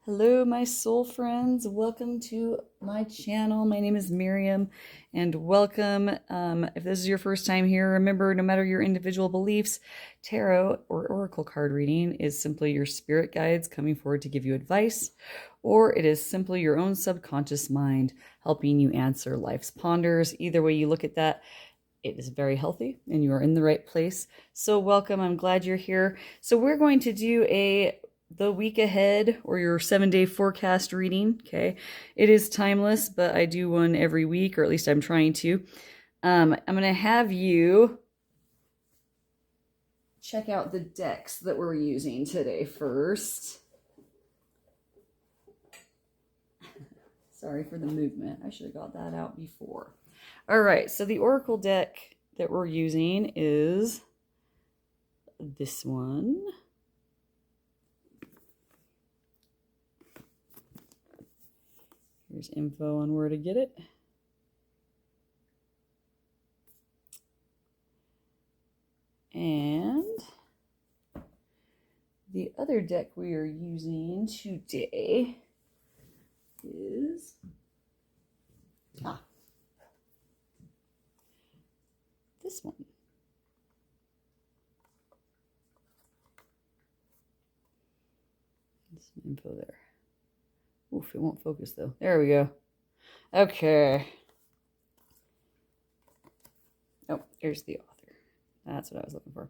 Hello, my soul friends. Welcome to my channel. My name is Miriam, and welcome. If this is your first time here, remember, no matter your individual beliefs, tarot or oracle card reading is simply your spirit guides coming forward to give you advice, or it is simply your own subconscious mind helping you answer life's ponders. Either way you look at that, it is very healthy and you are in the right place. So welcome. I'm glad you're here. So we're going to do the week ahead or your 7-day forecast reading. Okay. It is timeless, but I do one every week, or at least I'm trying to. I'm going to have you check out the decks that we're using today first. Sorry for the movement. I should have got that out before. All right. So the Oracle deck that we're using is this one. Here's info on where to get it. And the other deck we are using today is this one. Some info there. Oof, it won't focus though. There we go. Okay. Oh, here's the author. That's what I was looking for.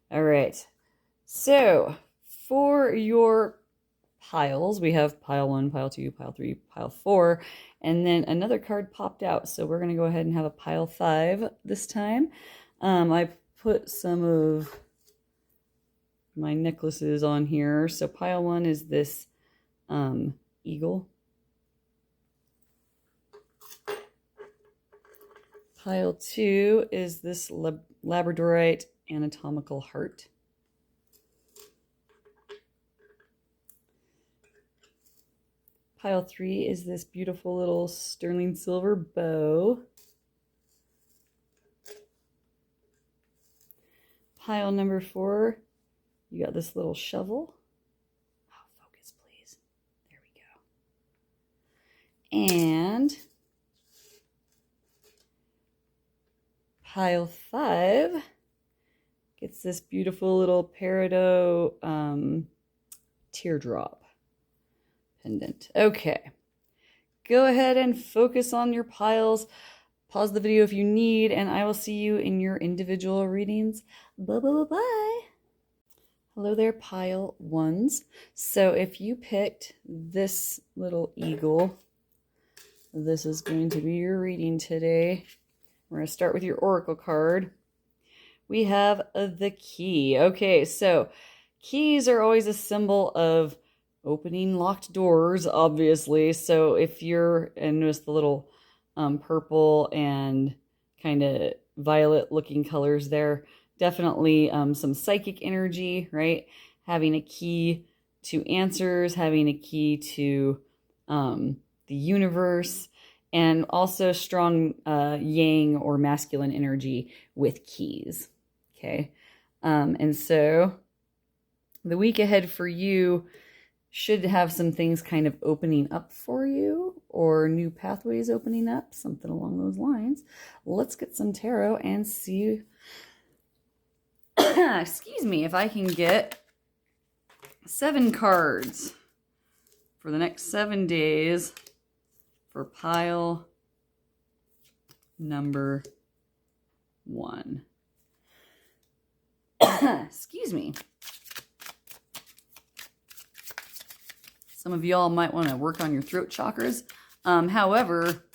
All right. So for your piles, we have pile 1, pile 2, pile 3, pile 4, and then another card popped out. So we're going to go ahead and have a pile 5 this time. I put some of my necklaces on here. So pile 1 is this eagle. Pile 2 is this labradorite anatomical heart. Pile 3 is this beautiful little sterling silver bow. Pile number 4, you got this little shovel. Oh, focus, please. There we go. And pile 5 gets this beautiful little peridot teardrop pendant. Okay. Go ahead and focus on your piles. Pause the video if you need, and I will see you in your individual readings. Bye, bye, bye, bye. Hello there, pile 1s. So if you picked this little eagle, this is going to be your reading today. We're going to start with your oracle card. We have the key. Okay, so keys are always a symbol of opening locked doors, obviously. So if you're, and notice the little purple and kind of violet looking colors there, definitely some psychic energy, right? Having a key to answers, having a key to the universe, and also strong yang or masculine energy with keys. Okay. And so the week ahead for you should have some things kind of opening up for you, or new pathways opening up, something along those lines. Let's get some tarot and see, excuse me, if I can get 7 cards for the next 7 days for pile number 1. Excuse me. Some of y'all might want to work on your throat chakras. However,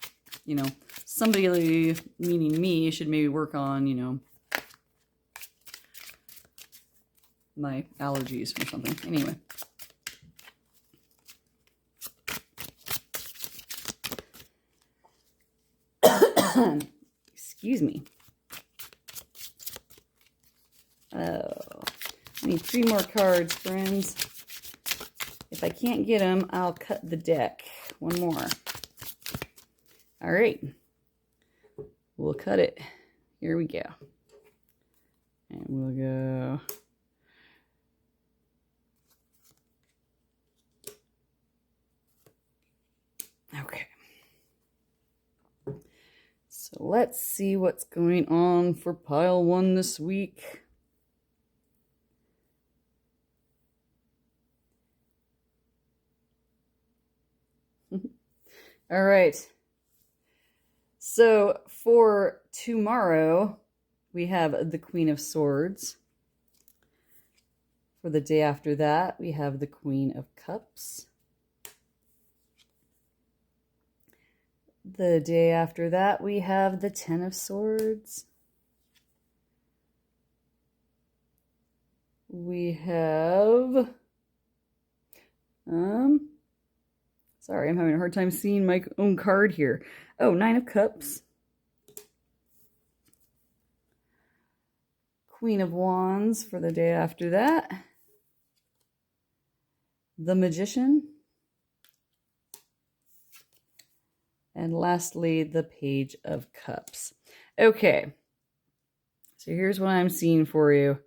you know, somebody, meaning me, should maybe work on, you know, my allergies or something. Anyway. Excuse me. Oh, I need 3 more cards, friends. If I can't get them, I'll cut the deck. 1 more. All right. We'll cut it. Here we go. And we'll go let's see what's going on for pile 1 this week. All right. So for tomorrow, we have the Queen of Swords. For the day after that, we have the Queen of Cups. The day after that, we have the Ten of Swords. We have, sorry, I'm having a hard time seeing my own card here. Oh, Nine of Cups. Queen of Wands for the day after that. The Magician. And lastly, the Page of Cups. Okay, so here's what I'm seeing for you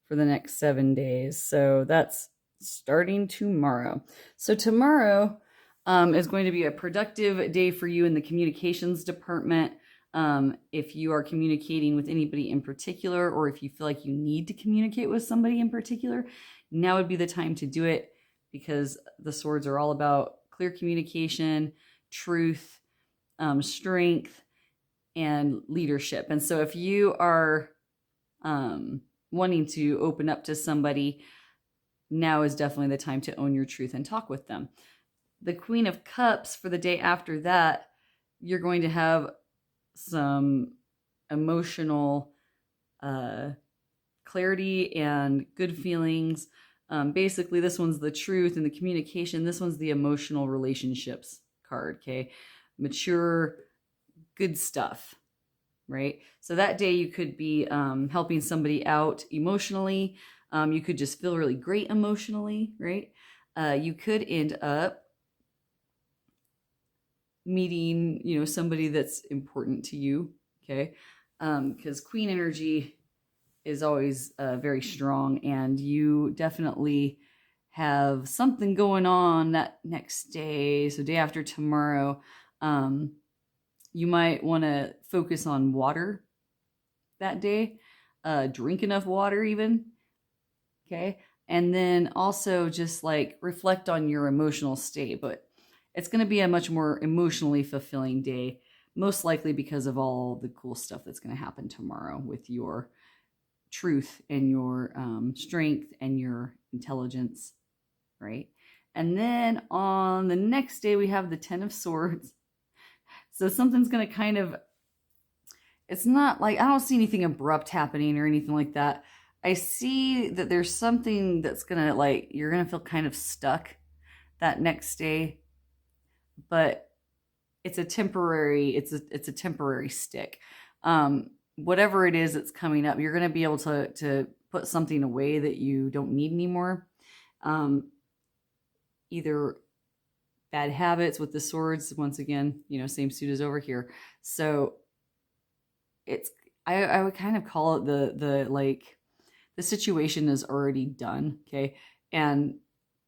for the next 7 days. So that's starting tomorrow. So tomorrow is going to be a productive day for you in the communications department. If you are communicating with anybody in particular, or if you feel like you need to communicate with somebody in particular, now would be the time to do it, because the swords are all about clear communication, truth, strength, and leadership. And so if you are wanting to open up to somebody, now is definitely the time to own your truth and talk with them. The Queen of Cups for the day after that, you're going to have some emotional clarity and good feelings. Basically, this one's the truth and the communication. This one's the emotional relationships card, okay? Mature, good stuff, right? So that day you could be helping somebody out emotionally. You could just feel really great emotionally, right? You could end up meeting, somebody that's important to you, okay? Because Queen energy is always very strong, and you definitely have something going on that next day. So day after tomorrow, you might want to focus on water that day. Drink enough water even, okay? And then also just like reflect on your emotional state. But it's going to be a much more emotionally fulfilling day, most likely because of all the cool stuff that's going to happen tomorrow with your truth and your strength and your intelligence, right? And then on the next day, we have the Ten of Swords. So something's going to kind of, it's not like, I don't see anything abrupt happening or anything like that. I see that there's something that's going to, like, you're going to feel kind of stuck that next day, but it's a temporary stick. Whatever it is that's coming up, you're going to be able to put something away that you don't need anymore. Either bad habits with the swords, once again, same suit as over here. So it's, I would kind of call it the situation is already done, okay? And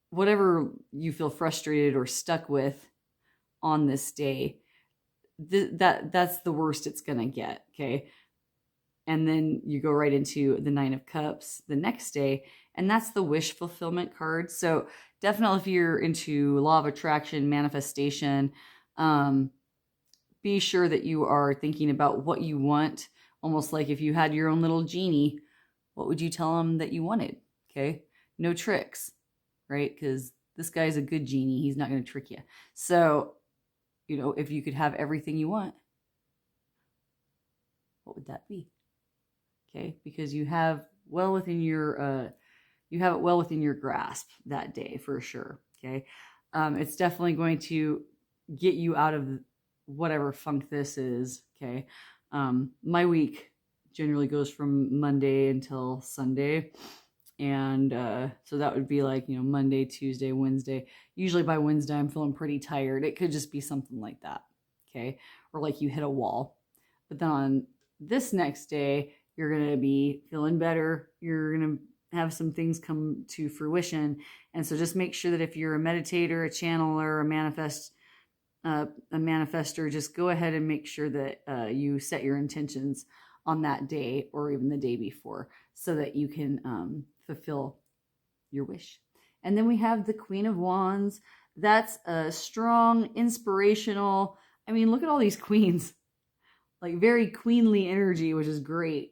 whatever you feel frustrated or stuck with on this day, that's the worst it's gonna get, okay? And then you go right into the Nine of Cups the next day, and that's the wish fulfillment card. So definitely if you're into law of attraction, manifestation, be sure that you are thinking about what you want, almost like if you had your own little genie, what would you tell them that you wanted, okay? No tricks, right? Because this guy's a good genie. He's not going to trick you. So, if you could have everything you want, what would that be? Okay, because you have it well within your grasp that day for sure. Okay, it's definitely going to get you out of whatever funk this is. Okay, my week generally goes from Monday until Sunday, and so that would be like Monday, Tuesday, Wednesday. Usually by Wednesday I'm feeling pretty tired. It could just be something like that. Okay, or like you hit a wall. But then on this next day, you're going to be feeling better. You're going to have some things come to fruition. And so just make sure that if you're a meditator, a channeler, a manifest, a manifester, just go ahead and make sure that you set your intentions on that day or even the day before so that you can fulfill your wish. And then we have the Queen of Wands. That's a strong, inspirational. I mean, look at all these queens, like very queenly energy, which is great.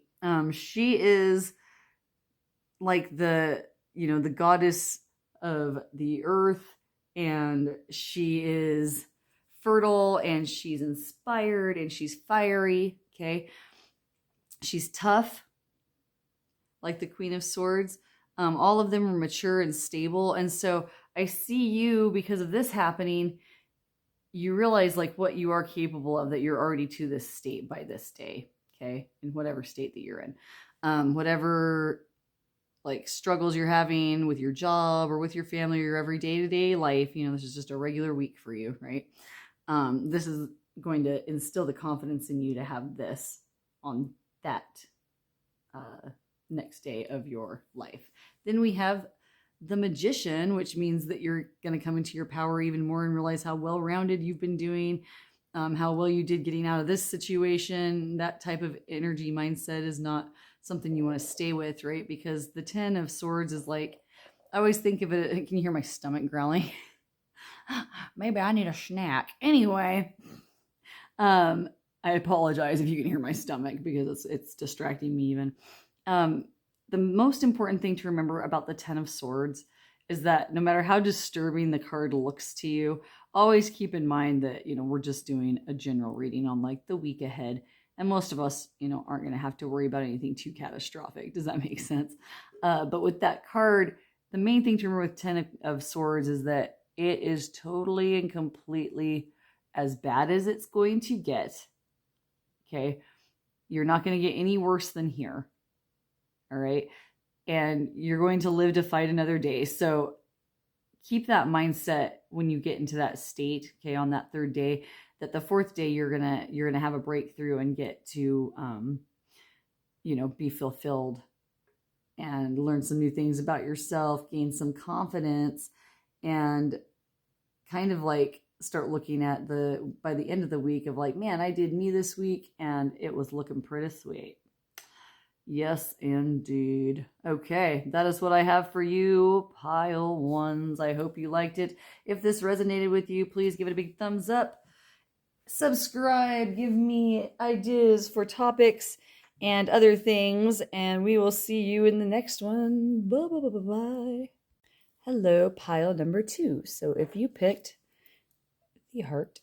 She is like the goddess of the earth, and she is fertile, and she's inspired, and she's fiery. Okay, she's tough, like the Queen of Swords. All of them are mature and stable, and so I see you, because of this happening, you realize like what you are capable of, that you're already to this state by this day. Okay, in whatever state that you're in, whatever like struggles you're having with your job or with your family or your every day-to-day life, this is just a regular week for you, right? This is going to instill the confidence in you to have this on that next day of your life. Then we have the Magician, which means that you're going to come into your power even more and realize how well-rounded you've been doing, how well you did getting out of this situation. That type of energy mindset is not something you want to stay with, right? Because the 10 of Swords is like, I always think of it, can you hear my stomach growling? Maybe I need a snack. Anyway, I apologize if you can hear my stomach because it's distracting me even. The most important thing to remember about the 10 of Swords is that no matter how disturbing the card looks to you, always keep in mind that, we're just doing a general reading on like the week ahead. And most of us, aren't going to have to worry about anything too catastrophic. Does that make sense? But with that card, the main thing to remember with 10 of Swords is that it is totally and completely as bad as it's going to get. Okay. You're not going to get any worse than here. All right. And you're going to live to fight another day. So keep that mindset when you get into that state, okay, on that third day, that the fourth day you're gonna have a breakthrough and get to be fulfilled and learn some new things about yourself, gain some confidence, and kind of like start looking at by the end of the week of like, man, I did me this week and it was looking pretty sweet. Yes, indeed. Okay, that is what I have for you, pile ones. I hope you liked it. If this resonated with you, please give it a big thumbs up. Subscribe, give me ideas for topics and other things, and we will see you in the next one. Bye, bye, bye, bye, bye. Hello, pile number 2. So if you picked the heart,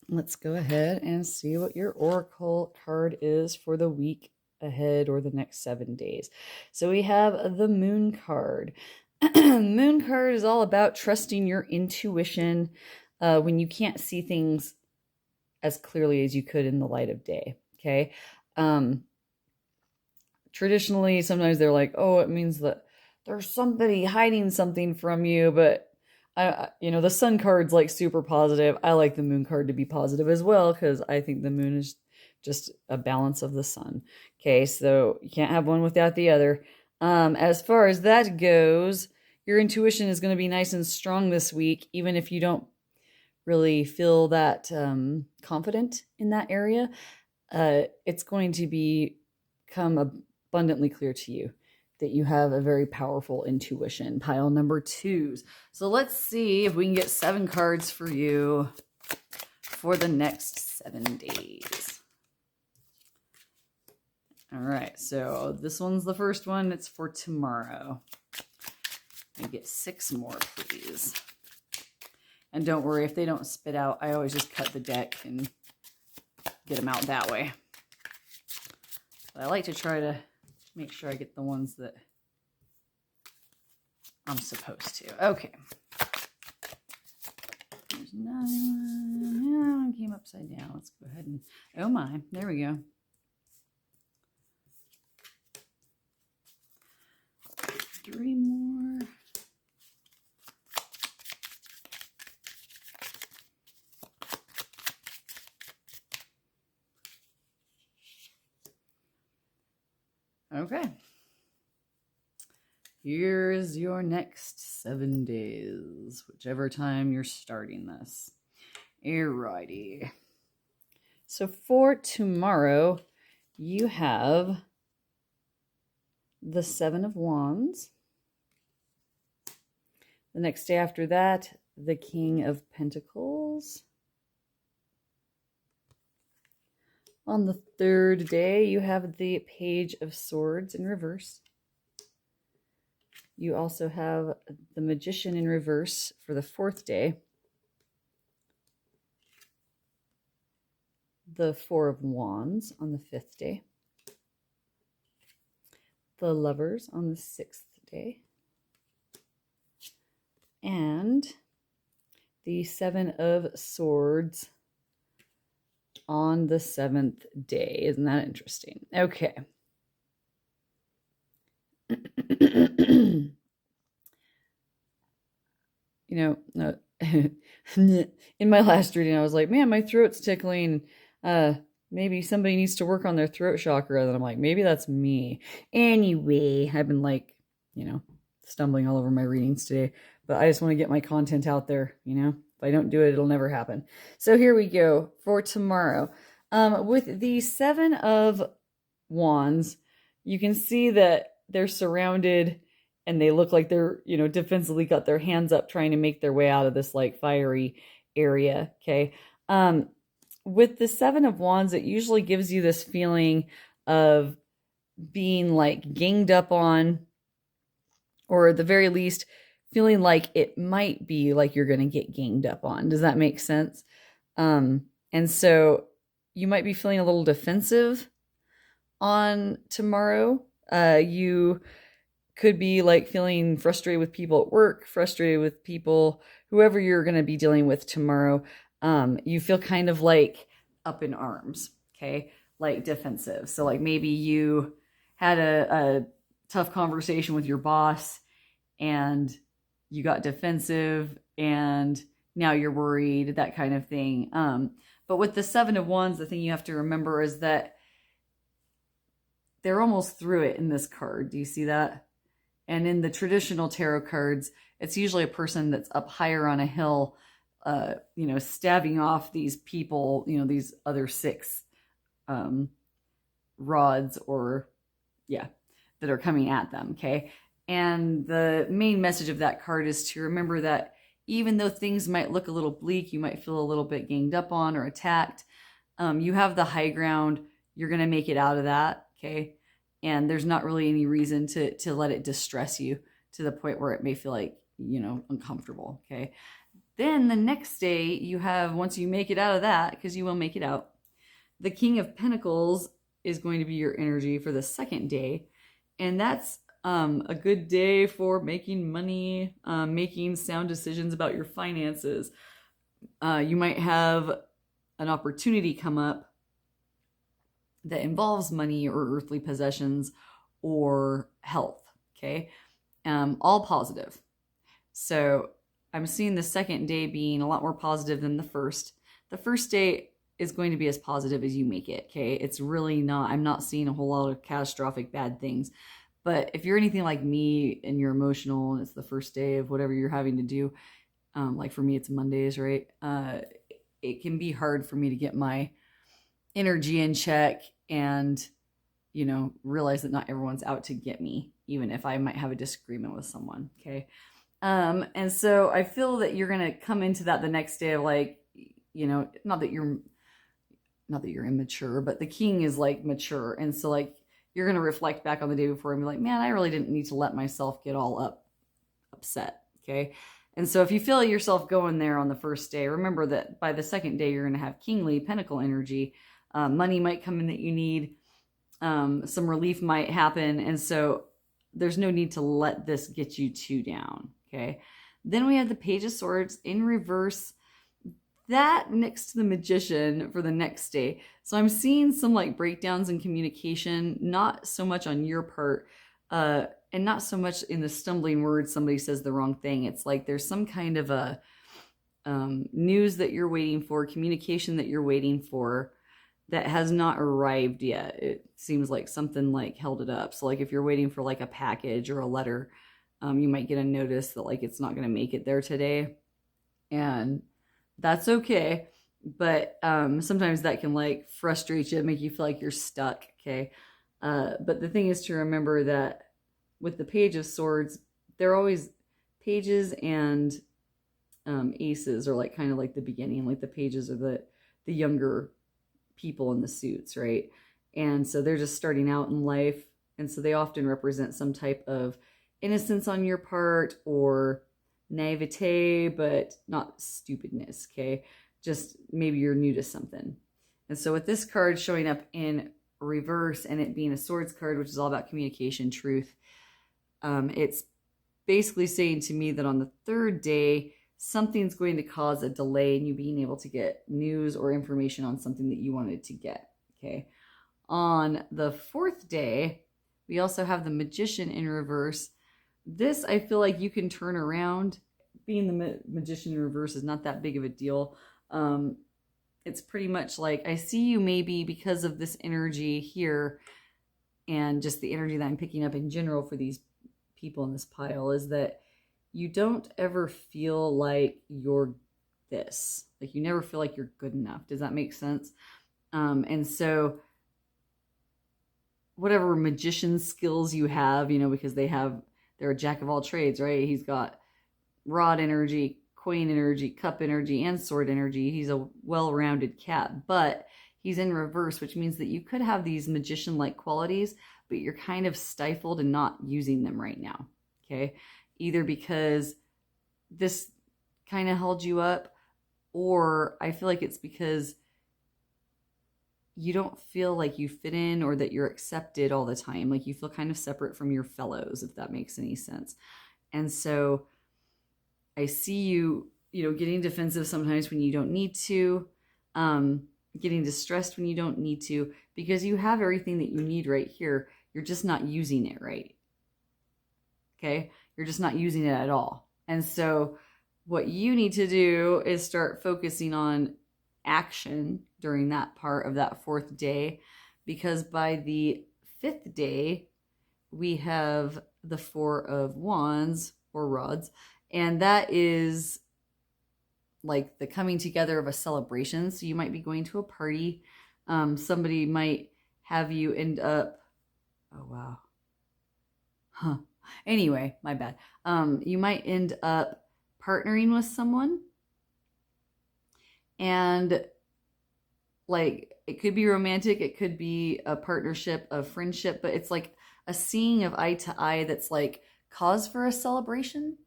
let's go ahead and see what your oracle card is for the week ahead or the next 7 days. So we have the Moon card. Moon card is all about trusting your intuition when you can't see things as clearly as you could in the light of day. Okay. Traditionally, sometimes they're like, oh, it means that there's somebody hiding something from you, but the Sun card's like super positive. I like the Moon card to be positive as well, because I think the Moon is just a balance of the Sun. Okay, so you can't have one without the other. As far as that goes, your intuition is going to be nice and strong this week, even if you don't really feel that confident in that area. It's going to become abundantly clear to you that you have a very powerful intuition. Pile number 2s. So let's see if we can get 7 cards for you for the next 7 days. All right, so this one's the first one. It's for tomorrow. Let me get 6 more, please. And don't worry, if they don't spit out, I always just cut the deck and get them out that way. But I like to try to make sure I get the ones that I'm supposed to. Okay. There's another one. That one came upside down. Let's go ahead and, oh my, there we go. Three more. Okay. Here's your next 7 days, whichever time you're starting this. Alrighty. So for tomorrow, you have the Seven of Wands. The next day after that, the King of Pentacles. On the third day, you have the Page of Swords in reverse. You also have the Magician in reverse for the fourth day. The Four of Wands on the fifth day. The Lovers on the sixth day. And the Seven of Swords on the seventh day. Isn't that interesting? Okay. You know, in my last reading, I was like, man, my throat's tickling. Maybe somebody needs to work on their throat chakra. And I'm like, maybe that's me. Anyway, I've been like, stumbling all over my readings today. But I just want to get my content out there, If I don't do it, it'll never happen. So here we go for tomorrow. With the Seven of Wands, you can see that they're surrounded and they look like they're, defensively got their hands up trying to make their way out of this like fiery area. Okay. With the Seven of Wands, it usually gives you this feeling of being like ganged up on, or at the very least, feeling like it might be like you're going to get ganged up on. Does that make sense? And so you might be feeling a little defensive on tomorrow. You could be like feeling frustrated with people at work, frustrated with people, whoever you're going to be dealing with tomorrow. You feel kind of like up in arms, okay? Like defensive. So like maybe you had a tough conversation with your boss and you got defensive and now you're worried, that kind of thing. But with the Seven of Wands, the thing you have to remember is that they're almost through it in this card. Do you see that? And in the traditional tarot cards, it's usually a person that's up higher on a hill, stabbing off these people, these other six rods that are coming at them, okay? And the main message of that card is to remember that even though things might look a little bleak, you might feel a little bit ganged up on or attacked, you have the high ground. You're going to make it out of that, okay? And there's not really any reason to let it distress you to the point where it may feel like, uncomfortable, okay? Then the next day you have, once you make it out of that, because you will make it out, the King of Pentacles is going to be your energy for the second day. And that's a good day for making money, making sound decisions about your finances. You might have an opportunity come up that involves money or earthly possessions or health, okay? All positive. So I'm seeing the second day being a lot more positive than the first. The first day is going to be as positive as you make it, okay? It's really not, I'm not seeing a whole lot of catastrophic bad things. But if you're anything like me and you're emotional and it's the first day of whatever you're having to do, like for me, it's Mondays, right? It can be hard for me to get my energy in check and, realize that not everyone's out to get me, even if I might have a disagreement with someone, okay? And so I feel that you're going to come into that the next day of like, not that you're immature, but the king is like mature. And so like, you're going to reflect back on the day before and be like, man, I really didn't need to let myself get all upset. Okay. And so if you feel yourself going there on the first day, remember that by the second day, you're going to have kingly pentacle energy. Money might come in that you need. Some relief might happen. And so there's no need to let this get you too down. Okay. Then we have the Page of Swords in reverse, that next to the Magician for the next day. So I'm seeing some like breakdowns in communication, not so much on your part, and not so much in the stumbling words, somebody says the wrong thing. It's like there's some kind of a news that you're waiting for, communication that you're waiting for that has not arrived yet. It seems like something like held it up. So like if you're waiting for like a package or a letter, you might get a notice that like it's not going to make it there today. And that's okay. but sometimes that can like frustrate you, make you feel like you're stuck. Okay. But the thing is to remember that with the Page of Swords, they're always pages and aces are like kind of like the beginning, like the pages are the younger people in the suits, right? And so they're just starting out in life, and so they often represent some type of innocence on your part or naivete, but not stupidness. Okay, just maybe you're new to something. And so with this card showing up in reverse and it being a swords card, which is all about communication, truth, it's basically saying to me that on the third day, something's going to cause a delay in you being able to get news or information on something that you wanted to get. Okay. On the fourth day, we also have the Magician in reverse. This, I feel like you can turn around. Being the Magician in reverse is not that big of a deal. It's pretty much like, I see you maybe because of this energy here and just the energy that I'm picking up in general for these people in this pile, is that you don't ever feel like you're this. Like you never feel like you're good enough. Does that make sense? And so whatever magician skills you have, you know, because they're a jack of all trades, right? He's got rod energy, coin energy, cup energy, and sword energy. He's a well-rounded cat, but he's in reverse, which means that you could have these magician-like qualities, but you're kind of stifled and not using them right now. Okay. Either because this kind of held you up, or I feel like it's because you don't feel like you fit in or that you're accepted all the time. Like you feel kind of separate from your fellows, if that makes any sense. And so I see you, getting defensive sometimes when you don't need to, getting distressed when you don't need to, because you have everything that you need right here. You're just not using it right. Okay. You're just not using it at all. And so what you need to do is start focusing on action during that part of that fourth day, because by the fifth day, we have the Four of Wands or rods, and that is like the coming together of a celebration. So you might be going to a party. Somebody might have you end up, oh wow. Huh. Anyway, my bad. You might end up partnering with someone, and like it could be romantic, it could be a partnership, a friendship, but it's like a seeing of eye to eye that's like cause for a celebration,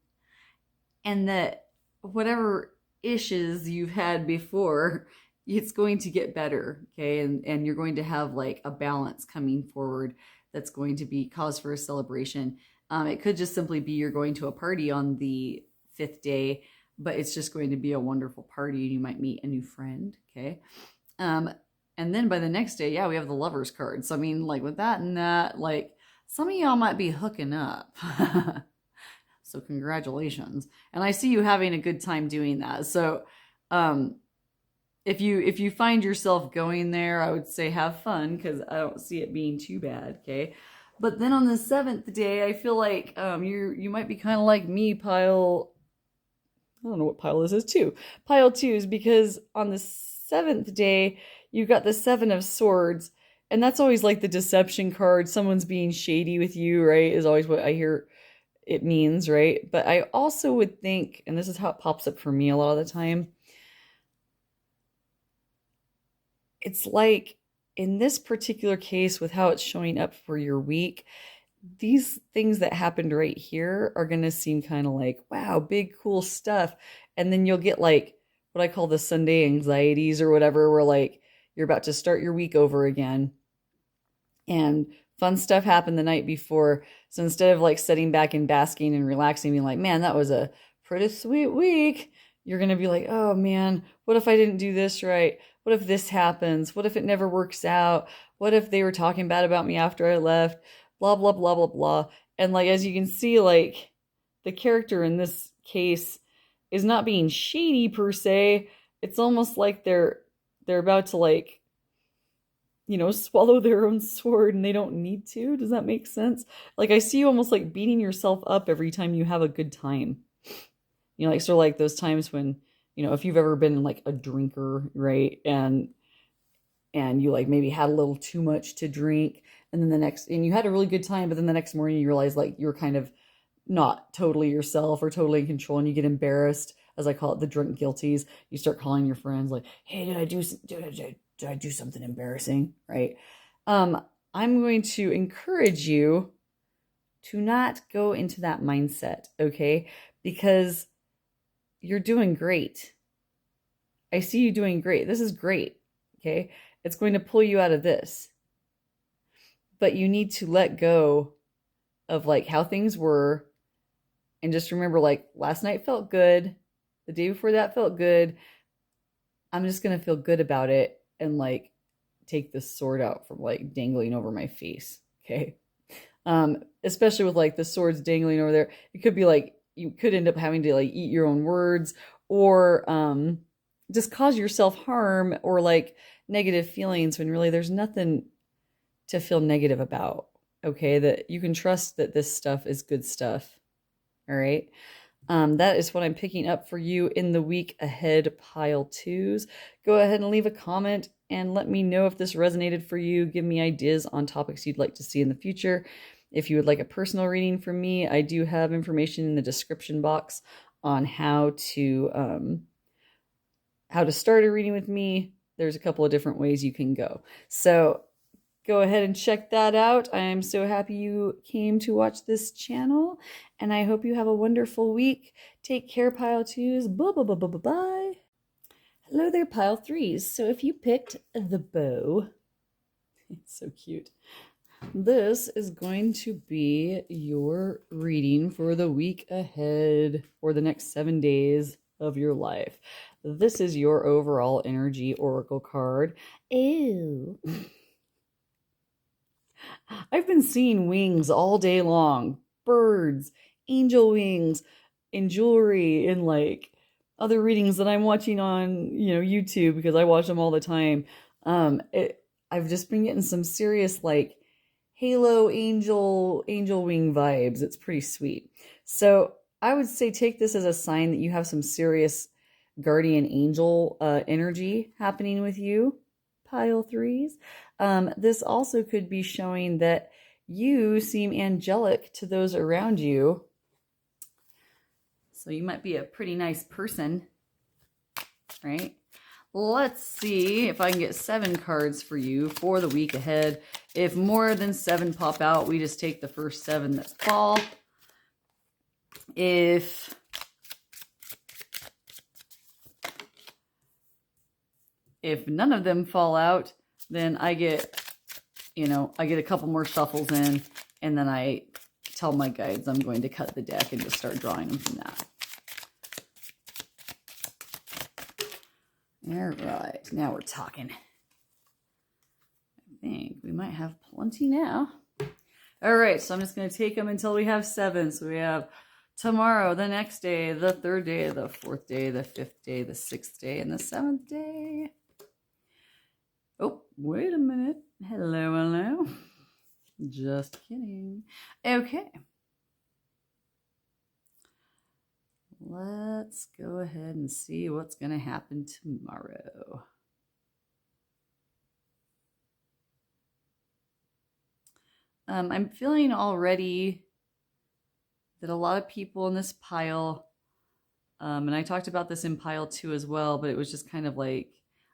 and that whatever issues you've had before, it's going to get better. Okay. And you're going to have like a balance coming forward that's going to be cause for a celebration. It could just simply be you're going to a party on the fifth day, but it's just going to be a wonderful party and you might meet a new friend. Okay. And then by the next day, yeah, we have the Lovers card. So I mean, like with that and that, like some of y'all might be hooking up. So congratulations. And I see you having a good time doing that. So if you find yourself going there, I would say have fun, because I don't see it being too bad. Okay. But then on the seventh day, I feel like you might be kind of like me, pile. I don't know what pile this is too. Pile 2 is because on the seventh day, you've got the Seven of Swords, and that's always like the deception card. Someone's being shady with you, right? Is always what I hear it means, right? But I also would think, and this is how it pops up for me a lot of the time, it's like in this particular case with how it's showing up for your week, these things that happened right here are going to seem kind of like, wow, big, cool stuff. And then you'll get like what I call the Sunday anxieties or whatever, where like you're about to start your week over again. And fun stuff happened the night before. So instead of like sitting back and basking and relaxing, being like, man, that was a pretty sweet week, you're going to be like, oh man, what if I didn't do this right? What if this happens? What if it never works out? What if they were talking bad about me after I left? Blah, blah, blah, blah, blah. And like, as you can see, like the character in this case is not being shady per se. It's almost like they're about to like, swallow their own sword and they don't need to. Does that make sense? Like I see you almost like beating yourself up every time you have a good time. Like sort of like those times when if you've ever been like a drinker, right? And you like maybe had a little too much to drink, and then and you had a really good time, but then the next morning you realize like you're kind of not totally yourself or totally in control, and you get embarrassed, as I call it, the drunk guilties. You start calling your friends like, hey, did I do something embarrassing, right? I'm going to encourage you to not go into that mindset, okay? Because you're doing great. I see you doing great. This is great, okay? It's going to pull you out of this. But you need to let go of like how things were, and just remember like last night felt good. The day before that felt good. I'm just going to feel good about it and like take this sword out from like dangling over my face, okay? Especially with like the swords dangling over there. It could be like you could end up having to like eat your own words, or just cause yourself harm or like negative feelings when really there's nothing to feel negative about. Okay, that you can trust that this stuff is good stuff. All right. That is what I'm picking up for you in the week ahead, pile twos. Go ahead and leave a comment and let me know if this resonated for you. Give me ideas on topics you'd like to see in the future. If you would like a personal reading from me, I do have information in the description box on how to start a reading with me. There's a couple of different ways you can go. So go ahead and check that out. I am so happy you came to watch this channel, and I hope you have a wonderful week. Take care, pile twos. Bye. Hello there, pile threes. So if you picked the bow, it's so cute. This is going to be your reading for the week ahead, or the next 7 days of your life. This is your overall energy oracle card. Ew. I've been seeing wings all day long. Birds, angel wings, and jewelry, and like other readings that I'm watching on, YouTube, because I watch them all the time. I've just been getting some serious like halo angel wing vibes. It's pretty sweet. So I would say take this as a sign that you have some serious guardian angel energy happening with you, pile threes. This also could be showing that you seem angelic to those around you. So you might be a pretty nice person, right? Let's see if I can get 7 cards for you for the week ahead. If more than 7 pop out, we just take the first 7 that fall. If none of them fall out, then I get a couple more shuffles in, and then I tell my guides I'm going to cut the deck and just start drawing them from that. All right, now we're talking. I think we might have plenty now. All right, so I'm just going to take them until we have 7. So we have tomorrow, the next day, the 3rd day, the 4th day, the 5th day, the 6th day, and the 7th day. Oh, wait a minute. Hello. Just kidding. Okay. Let's go ahead and see what's going to happen tomorrow. I'm feeling already that a lot of people in this pile, and I talked about this in pile 2 as well, but it was just kind of like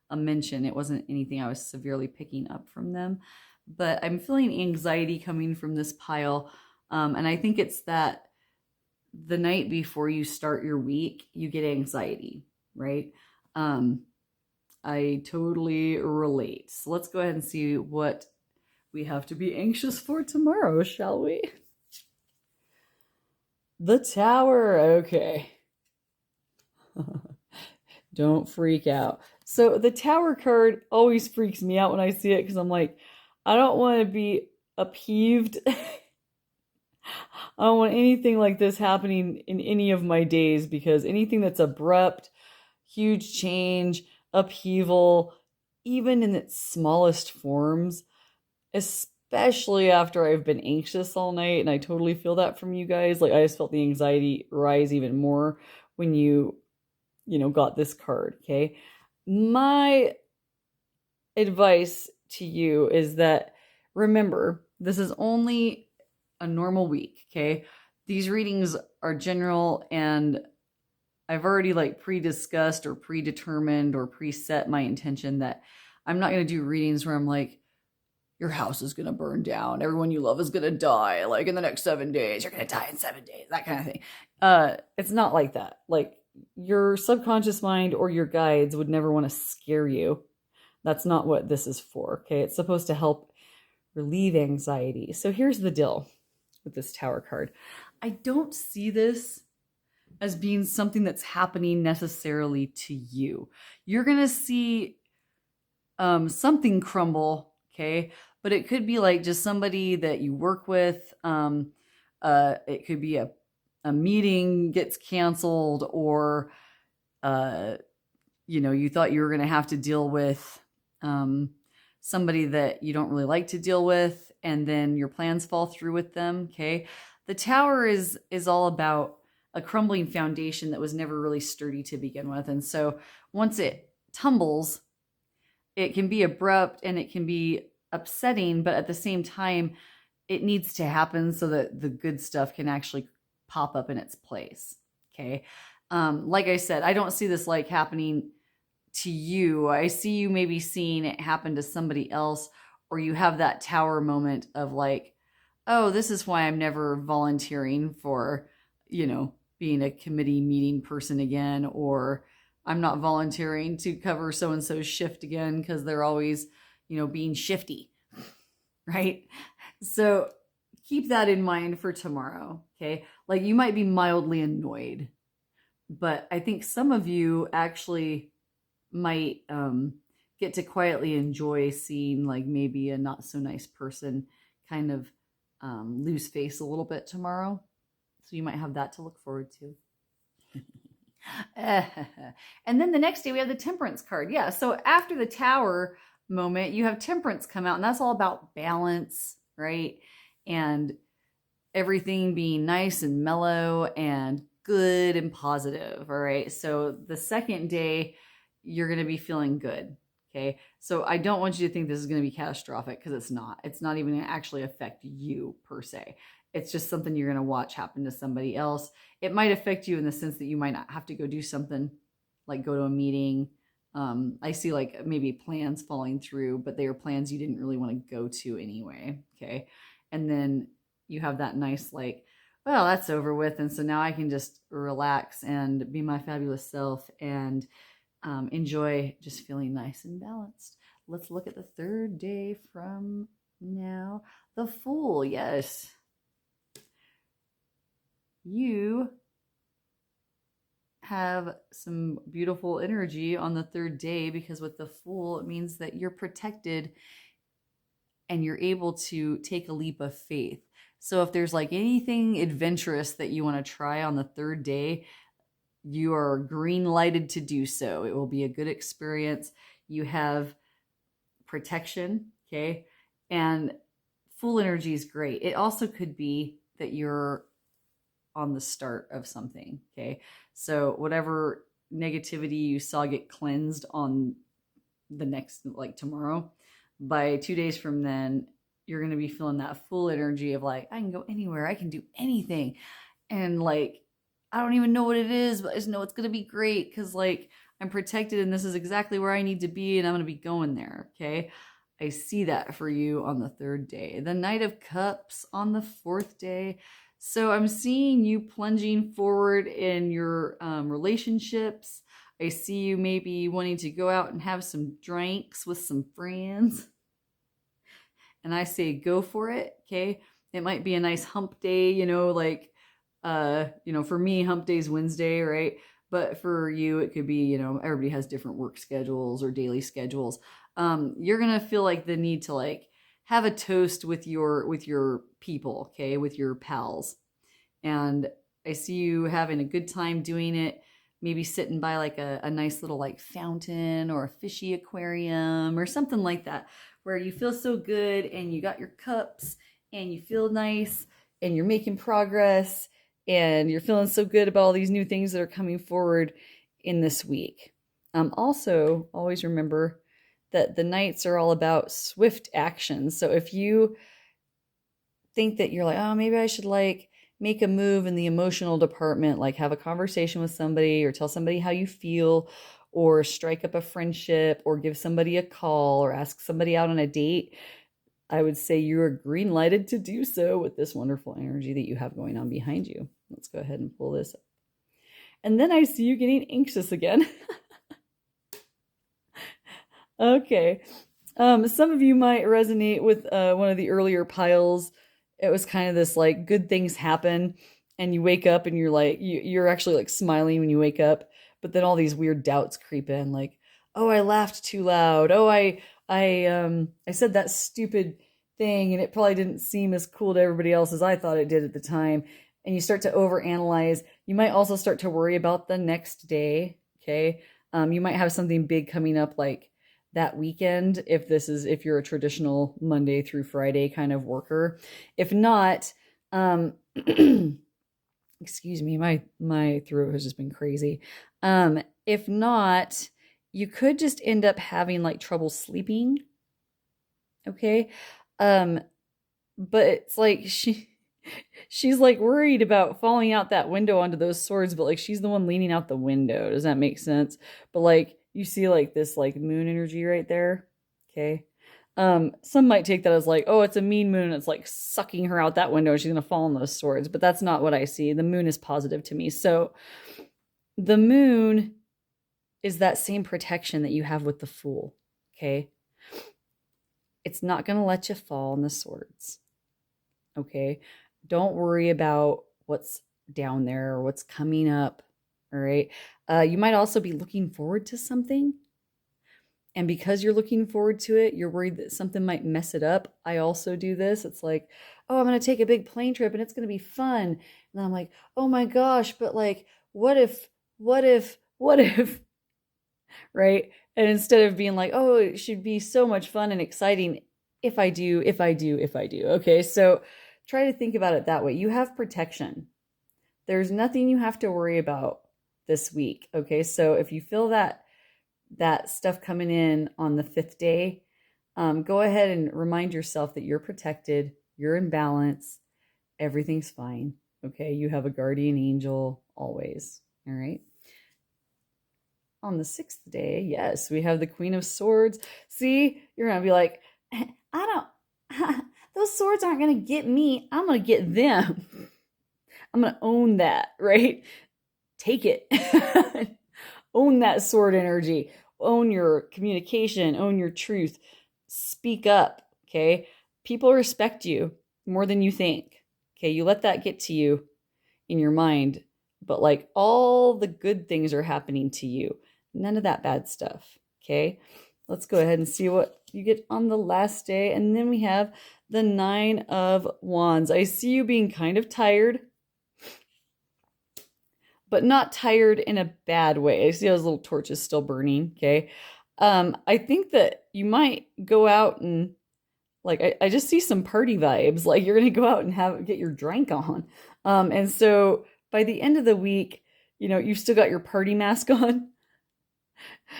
a mention. It wasn't anything I was severely picking up from them. But I'm feeling anxiety coming from this pile. And I think it's that the night before you start your week, you get anxiety, right? I totally relate. So let's go ahead and see what we have to be anxious for tomorrow, shall we? The Tower. Okay. Don't freak out. So the Tower card always freaks me out when I see it, because I'm like, I don't want to be upheaved. I don't want anything like this happening in any of my days, because anything that's abrupt, huge change, upheaval, even in its smallest forms, especially after I've been anxious all night, and I totally feel that from you guys. Like, I just felt the anxiety rise even more when you got this card. Okay. My advice to you is that, remember, this is only a normal week. Okay. These readings are general, and I've already like pre-discussed or predetermined or preset my intention that I'm not going to do readings where I'm like, your house is going to burn down, everyone you love is going to die like in the next 7 days, you're going to die in 7 days, that kind of thing. It's not like that. Like, your subconscious mind or your guides would never want to scare you. That's not what this is for. Okay. It's supposed to help relieve anxiety. So here's the deal with this Tower card. I don't see this as being something that's happening necessarily to you. You're going to see something crumble, okay? But it could be like just somebody that you work with. It could be a meeting gets canceled, or you thought you were going to have to deal with somebody that you don't really like to deal with, and then your plans fall through with them. Okay. The Tower is all about a crumbling foundation that was never really sturdy to begin with. And so once it tumbles, it can be abrupt and it can be upsetting, but at the same time, it needs to happen so that the good stuff can actually pop up in its place. Okay. Like I said, I don't see this like happening to you. I see you maybe seeing it happen to somebody else, or you have that Tower moment of like, oh, this is why I'm never volunteering for, being a committee meeting person again, or I'm not volunteering to cover so-and-so's shift again because they're always, being shifty, right? So keep that in mind for tomorrow, okay? Like, you might be mildly annoyed, but I think some of you actually might get to quietly enjoy seeing like maybe a not so nice person kind of lose face a little bit tomorrow. So you might have that to look forward to. And then the next day we have the Temperance card. Yeah, so after the Tower moment, you have Temperance come out, and that's all about balance, right? And everything being nice and mellow and good and positive, all right? So the second day, you're going to be feeling good, okay? So I don't want you to think this is going to be catastrophic, because it's not. It's not even going to actually affect you per se. It's just something you're going to watch happen to somebody else. It might affect you in the sense that you might not have to go do something like go to a meeting. I see like maybe plans falling through, but they are plans you didn't really want to go to anyway, okay? And then you have that nice like, well, that's over with, and so now I can just relax and be my fabulous self and enjoy just feeling nice and balanced. Let's look at the third day from now. The Fool, yes. You have some beautiful energy on the third day, because with the Fool, it means that you're protected and you're able to take a leap of faith. So if there's like anything adventurous that you want to try on the third day, you are green lighted to do so. It will be a good experience. You have protection, okay? And Fool energy is great. It also could be that you're on the start of something, okay? So whatever negativity you saw get cleansed on the next, like tomorrow, by 2 days from then, you're going to be feeling that Fool energy of like, I can go anywhere, I can do anything. And like, I don't even know what it is, but I just know it's going to be great because like I'm protected and this is exactly where I need to be and I'm going to be going there, okay? I see that for you on the third day. The Knight of Cups on the fourth day. So I'm seeing you plunging forward in your relationships. I see you maybe wanting to go out and have some drinks with some friends. And I say go for it, okay? It might be a nice hump day, like, for me, hump day's Wednesday, right? But for you, it could be, everybody has different work schedules or daily schedules. You're going to feel like the need to like have a toast with your people, okay, with your pals. And I see you having a good time doing it, maybe sitting by like a nice little like fountain or a fishy aquarium or something like that, where you feel so good and you got your cups and you feel nice and you're making progress and you're feeling so good about all these new things that are coming forward. in this week. Also, always remember that the nights are all about swift action. So if you think that you're like, oh, maybe I should like make a move in the emotional department, like have a conversation with somebody or tell somebody how you feel or strike up a friendship or give somebody a call or ask somebody out on a date, I would say you are green lighted to do so with this wonderful energy that you have going on behind you. Let's go ahead and pull this up. And then I see you getting anxious again. Okay. Some of you might resonate with one of the earlier piles. It was kind of this like good things happen and you wake up and you're like you're actually like smiling when you wake up, but then all these weird doubts creep in like, oh, I laughed too loud. Oh, I said that stupid thing and it probably didn't seem as cool to everybody else as I thought it did at the time. And you start to overanalyze. You might also start to worry about the next day. Okay. You might have something big coming up like that weekend if you're a traditional Monday through Friday kind of worker. If not, excuse me, my throat has just been crazy. If not, you could just end up having like trouble sleeping. Okay. But it's like she's like worried about falling out that window onto those swords, but like she's the one leaning out the window. Does that make sense? But like you see like this like moon energy right there. Okay. Some might take that as like, oh, it's a mean moon. It's like sucking her out that window and she's going to fall on those swords. But that's not what I see. The moon is positive to me. So the moon is that same protection that you have with the Fool. Okay. It's not going to let you fall on the swords. Okay. Don't worry about what's down there or what's coming up. All right. You might also be looking forward to something. And because you're looking forward to it, you're worried that something might mess it up. I also do this. It's like, oh, I'm going to take a big plane trip and it's going to be fun. And then I'm like, oh my gosh, but like, what if, right? And instead of being like, oh, it should be so much fun and exciting if I do. Okay. So try to think about it that way. You have protection. There's nothing you have to worry about this week. Okay. So if you feel that stuff coming in on the 5th day, go ahead and remind yourself that you're protected, you're in balance, everything's fine. Okay. You have a guardian angel always. All right. On the 6th day, yes, we have the Queen of Swords. See, you're going to be like, those swords aren't going to get me. I'm going to get them. I'm going to own that, right? Take it. Own that sword energy. Own your communication. Own your truth. Speak up, okay? People respect you more than you think, okay? You let that get to you in your mind, but like all the good things are happening to you. None of that bad stuff, okay? Let's go ahead and see what you get on the last day. And then we have the 9 of Wands. I see you being kind of tired, but not tired in a bad way. I see those little torches still burning, okay? I think that you might go out and like, I just see some party vibes. Like you're going to go out and get your drink on. And so by the end of the week, you've still got your party mask on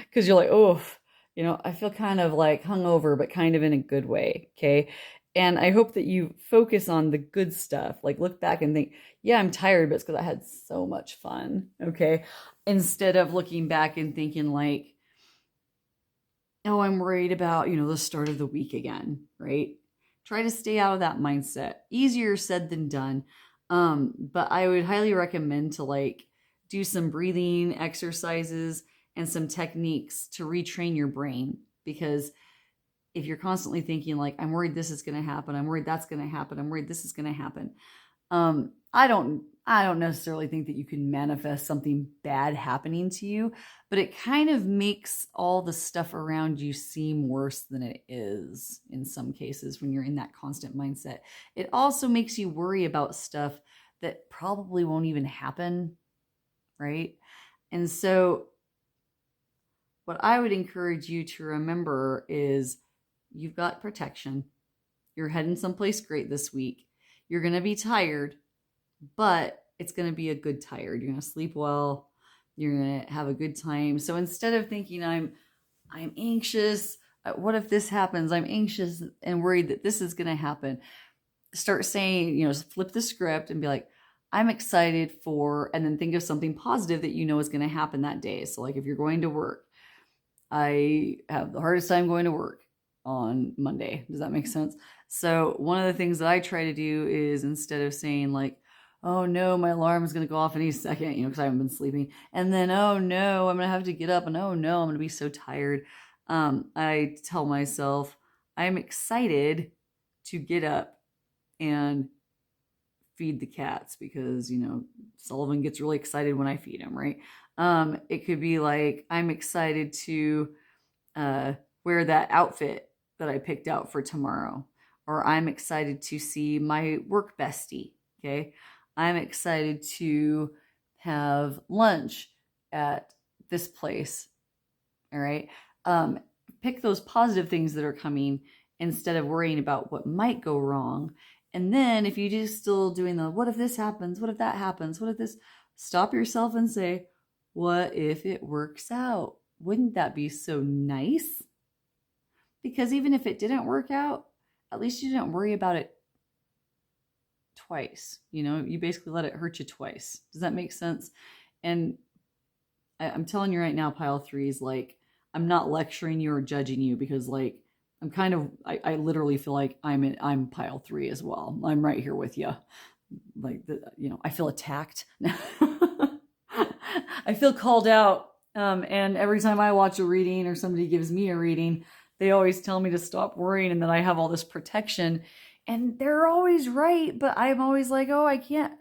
because you're like, oh, I feel kind of like hungover, but kind of in a good way. Okay. And I hope that you focus on the good stuff. Like look back and think, yeah, I'm tired, but it's because I had so much fun. Okay. Instead of looking back and thinking like, oh, I'm worried about, the start of the week again, right? Try to stay out of that mindset. Easier said than done. But I would highly recommend to like do some breathing exercises and some techniques to retrain your brain. Because if you're constantly thinking like, I'm worried this is going to happen, I'm worried that's going to happen, I'm worried this is going to happen. I don't necessarily think that you can manifest something bad happening to you, but it kind of makes all the stuff around you seem worse than it is in some cases when you're in that constant mindset. It also makes you worry about stuff that probably won't even happen, right? And so what I would encourage you to remember is you've got protection. You're heading someplace great this week. You're going to be tired, but it's going to be a good tired. You're going to sleep well. You're going to have a good time. So instead of thinking I'm anxious, what if this happens? I'm anxious and worried that this is going to happen. Start saying, flip the script and be like, I'm excited for, and then think of something positive that you know is going to happen that day. So like if you're going to work, I have the hardest time going to work on Monday. Does that make sense? So one of the things that I try to do is, instead of saying like, oh no, my alarm is going to go off any second, because I haven't been sleeping. And then, oh no, I'm going to have to get up. And oh no, I'm going to be so tired. I tell myself, I'm excited to get up and feed the cats, because, Sullivan gets really excited when I feed him, right? It could be like, I'm excited to wear that outfit that I picked out for tomorrow. Or I'm excited to see my work bestie, okay? I'm excited to have lunch at this place, all right? Pick those positive things that are coming instead of worrying about what might go wrong. And then if you do still doing the, what if this happens? What if that happens? What if this? Stop yourself and say, what if it works out? Wouldn't that be so nice? Because even if it didn't work out, at least you didn't worry about it twice. You basically let it hurt you twice. Does that make sense? And I'm telling you right now, pile threes, like, I'm not lecturing you or judging you, because like, I literally feel like I'm pile three as well. I'm right here with you. Like, I feel attacked. I feel called out. And every time I watch a reading or somebody gives me a reading, they always tell me to stop worrying and that I have all this protection. And they're always right, but I'm always like, oh, I can't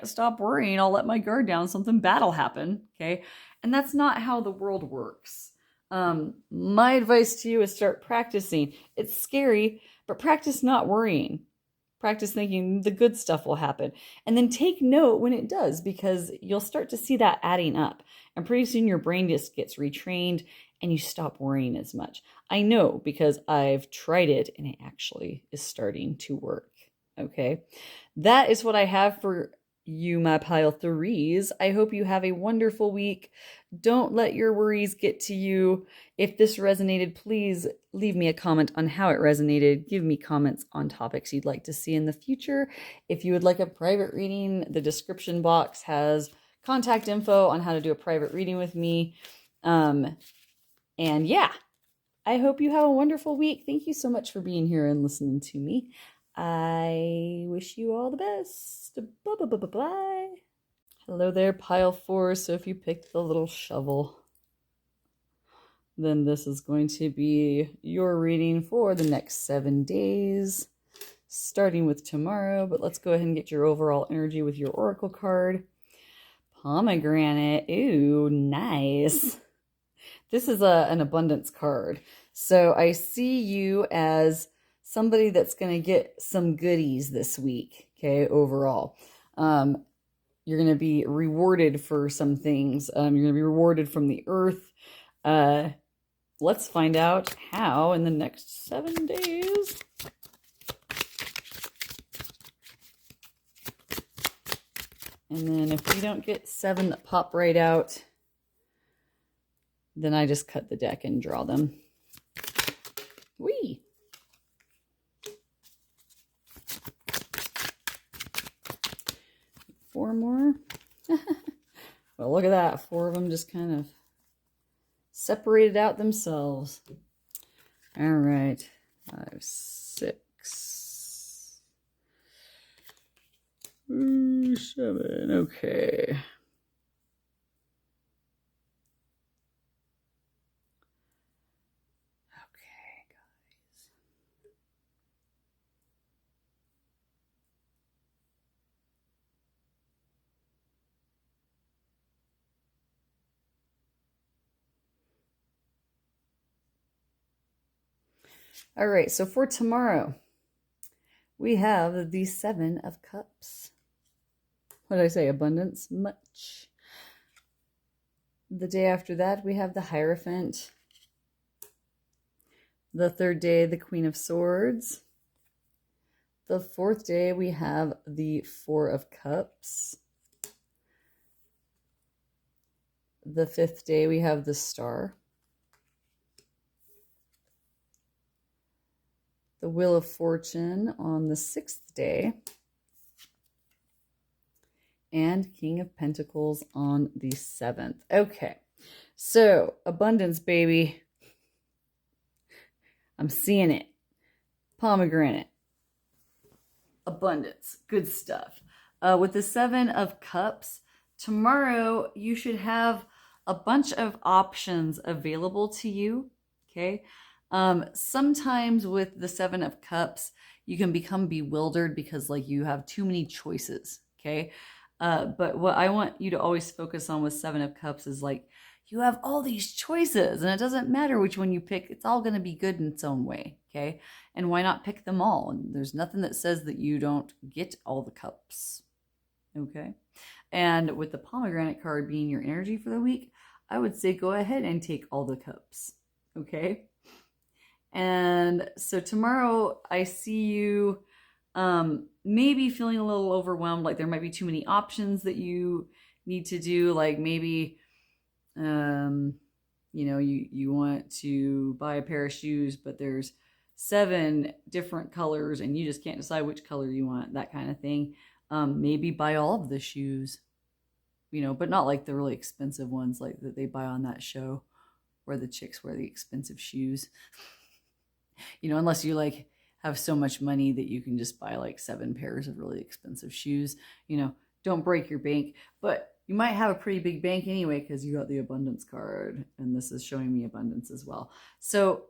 stop worrying. I'll let my guard down. Something bad will happen. Okay. And that's not how the world works. My advice to you is start practicing. It's scary, but practice not worrying. Practice thinking the good stuff will happen. And then take note when it does, because you'll start to see that adding up. And pretty soon your brain just gets retrained and you stop worrying as much. I know, because I've tried it and it actually is starting to work. Okay. That is what I have for you, my pile threes. I hope you have a wonderful week. Don't let your worries get to you. If this resonated, please leave me a comment on how it resonated. Give me comments on topics you'd like to see in the future. If you would like a private reading, the description box has contact info on how to do a private reading with me. And yeah, I hope you have a wonderful week. Thank you so much for being here and listening to me. I wish you all the best. Bye. Hello there, pile four. So if you picked the little shovel, then this is going to be your reading for the next 7 days, starting with tomorrow. But let's go ahead and get your overall energy with your oracle card. Pomegranate. Ooh, nice. This is an abundance card. So I see you as somebody that's going to get some goodies this week, okay, overall. You're going to be rewarded for some things. You're going to be rewarded from the earth. Let's find out how in the next 7 days. And then if we don't get 7 that pop right out, then I just cut the deck and draw them. Whee! Four more. Well, look at that. 4 of them just kind of separated out themselves. All right. 5, 6, 7. Okay. All right, so for tomorrow, we have the 7 of Cups. What did I say? Abundance? Much. The day after that, we have the Hierophant. The 3rd day, the Queen of Swords. The 4th day, we have the 4 of Cups. the 5th day, we have the Star. The Wheel of Fortune on the 6th day. And King of Pentacles on the 7th. Okay, so abundance, baby. I'm seeing it. Pomegranate. Abundance. Good stuff. With the 7 of Cups, tomorrow you should have a bunch of options available to you. Okay. Sometimes with the 7 of Cups, you can become bewildered because like you have too many choices. Okay. But what I want you to always focus on with 7 of Cups is like, you have all these choices and it doesn't matter which one you pick. It's all going to be good in its own way. Okay. And why not pick them all? And there's nothing that says that you don't get all the cups. Okay. And with the pomegranate card being your energy for the week, I would say go ahead and take all the cups. Okay. And so tomorrow I see you maybe feeling a little overwhelmed, like there might be too many options that you need to do, like maybe you want to buy a pair of shoes, but there's 7 different colors and you just can't decide which color you want, that kind of thing. Maybe buy all of the shoes, but not like the really expensive ones like that they buy on that show where the chicks wear the expensive shoes. Unless you like have so much money that you can just buy like 7 pairs of really expensive shoes. Don't break your bank, but you might have a pretty big bank anyway because you got the abundance card, and this is showing me abundance as well. So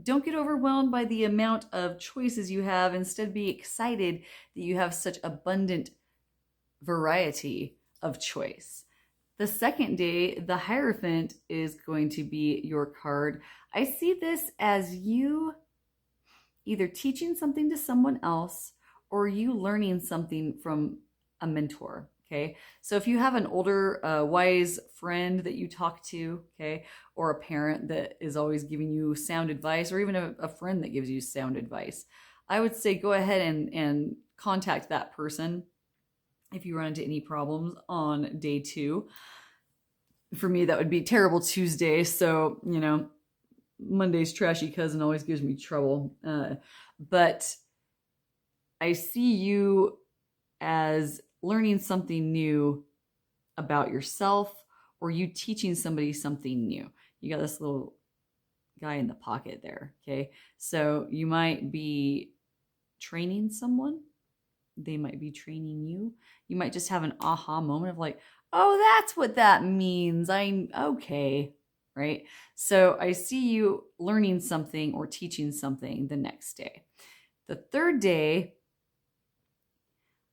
don't get overwhelmed by the amount of choices you have. Instead, be excited that you have such abundant variety of choice. The 2nd day, the Hierophant is going to be your card. I see this as you either teaching something to someone else or you learning something from a mentor. Okay. So if you have an older, wise friend that you talk to, okay, or a parent that is always giving you sound advice, or even a friend that gives you sound advice, I would say go ahead and contact that person if you run into any problems on day 2. For me, that would be Terrible Tuesday. So, Monday's trashy cousin always gives me trouble. But I see you as learning something new about yourself, or you teaching somebody something new. You got this little guy in the pocket there. Okay. So you might be training someone. They might be training you. You might just have an aha moment of like, oh, that's what that means. I'm okay. Right. So I see you learning something or teaching something the next day. The 3rd day,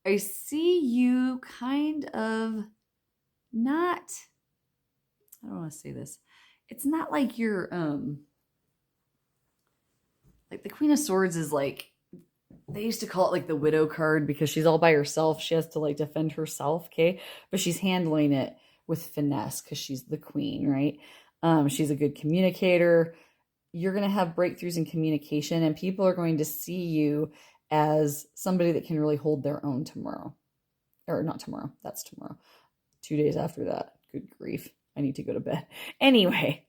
I see you kind of not, I don't want to say this. It's not like you're, like the Queen of Swords is like, they used to call it like the widow card because she's all by herself. She has to like defend herself. Okay. But she's handling it with finesse because she's the queen, right? She's a good communicator. You're going to have breakthroughs in communication, and people are going to see you as somebody that can really hold their own tomorrow. Or not tomorrow. That's tomorrow. 2 days after that. Good grief. I need to go to bed. Anyway.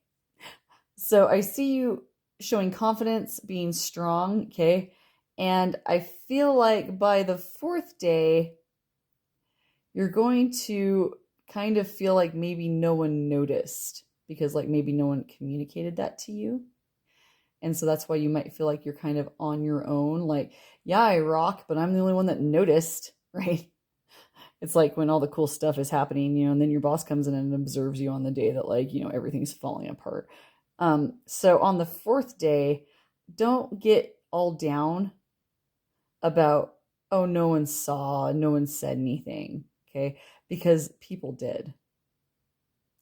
So I see you showing confidence, being strong. Okay. And I feel like by the 4th day, you're going to kind of feel like maybe no one noticed because like maybe no one communicated that to you. And so that's why you might feel like you're kind of on your own. Like, yeah, I rock, but I'm the only one that noticed, right? It's like when all the cool stuff is happening, and then your boss comes in and observes you on the day that like, everything's falling apart. So on the 4th day, don't get all down about, oh, no one saw, no one said anything. Okay. Because people did.